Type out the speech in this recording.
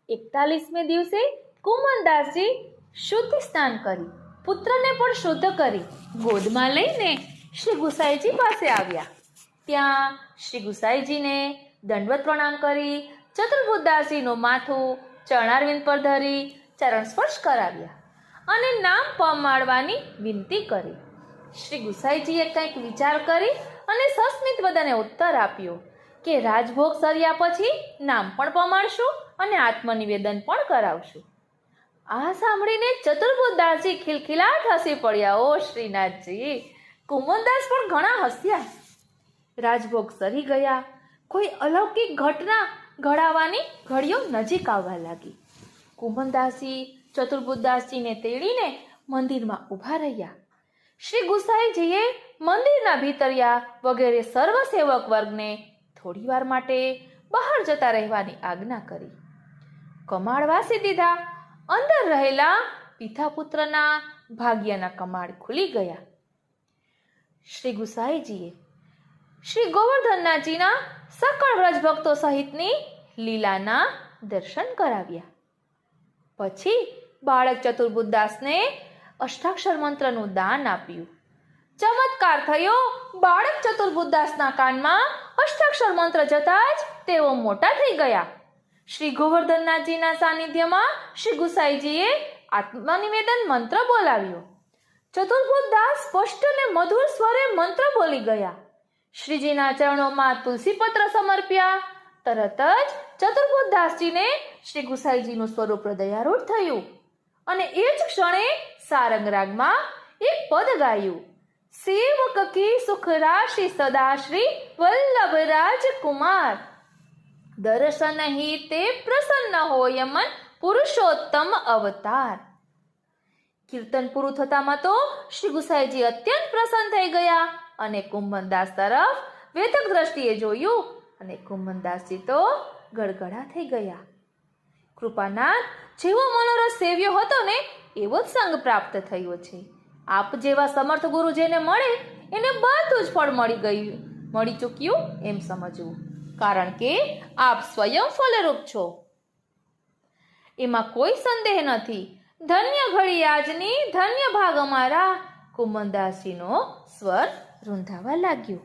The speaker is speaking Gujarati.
41મે દિવસે કુમનદાસજી શુદ્ધ સ્નાન કરી પુત્રને પણ શુદ્ધ કરી ગોદમાં લઈને શ્રી ગુસાઈજી પાસે આવ્યા. ત્યાં શ્રી ગુસાઈજીને દંડવત પ્રણામ કરી ચતુર્બુદ્ધદાસજીનું માથું ચરણારવિંદ પર ધરી ચરણ સ્પર્શ કરાવ્યા અને નામ પમાડવાની વિનંતી કરી. શ્રી ગુસાઈજીએ કંઈક વિચાર કરી અને સસ્મિત વદને ઉત્તર આપ્યો કે રાજભોગ સર્યા પછી નામ પણ પમાડશું અને આત્મનિવેદન પણ કરાવશું. આ સાંભળીને ચતુર્બુદ્ધદાસજી ખિલખિલાટ હસી પડ્યા. ઓ શ્રીનાથજી! કુમનદાસ પણ ઘણા હસ્યા. રાજભોગ સરી ગયા. કોઈ અલૌકિક ઘટના ઘડાવાની ઘડીઓ નજીક આવવા લાગી. કુમનદાસજી ચતુર્બુદ્ધદાસજીને તેડીને મંદિરમાં ઊભા રહ્યા. શ્રી ગુસાઈજીએ મંદિરના ભીતરિયા વગેરે સર્વ સેવક વર્ગને થોડી વાર માટે બહાર જતા રહેવાની આજ્ઞા કરી. કમાડ વાસી દીધા. અંદર રહેલા પિતા પુત્રના ભાગ્યના કમાડ ખુલી ગયા. શ્રી ગુસાઈજીએ શ્રી ગોવર્ધનનાથજીના સકળ વ્રજભક્તો સહિતની લીલાના દર્શન કરાવ્યા. પછી બાળક ચતુર્બુદ્ધદાસને અષ્ટાક્ષર મંત્રનું દાન આપ્યું. ચમત્કાર થયો. બાળક ચતુર્બુદ્ધદાસના કાનમાં અષ્ટાક્ષર મંત્ર જતા જ તેઓ મોટા થઈ ગયા. શ્રી ગોવર્ધનનાથજીના સાનિધ્યમાં શ્રી ગુસાઈજીએ આત્મનિવેદન મંત્ર બોલાવ્યો. ચતુર્બુદ્ધદાસ સ્પષ્ટ અને મધુર સ્વરે મંત્ર બોલી ગયા. શ્રીજીના ચરણોમાં તુલસીપત્ર સમર્પ્યા. તરત જ ચતુર્બુદ્ધદાસજીને શ્રી ગુસાઈજીનું સ્વરૂપ હૃદયારૂઢ થયું અને એ જ ક્ષણે સારંગ રાગમાં એક પદ ગાયું. સેવક કી સુખ રાશિ સદા શ્રી વલ્લભ રાજકુમાર દર્શન હિતે પ્રસન્ન હોય મન પુરુષોત્તમ અવતાર. કીર્તન પૂરું થતામાં તો શ્રી ગુસાઈજી અત્યંત પ્રસન્ન થઈ ગયા અને કુમનદાસ તરફ વેધક દ્રષ્ટિએ જોયું અને કુમનદાસજી તો ગડગડા થઈ ગયા. કૃપાનાથ જેવો મનોરથ સેવ્યો હતો ને એવો જ સંગ પ્રાપ્ત થયો છે. આપ જેવા સમર્થ ગુરુ જેને મળે એને બધું જ ફળ મળી ચૂક્યું એમ સમજવું, કારણ કે આપ સ્વયં ફલરૂપ છો, એમાં કોઈ સંદેહ નથી. ધન્ય ઘડી આજની, ધન્ય ભાગ અમારા. કુમનદાસજીનો સ્વર રૂંધાવા લાગ્યો.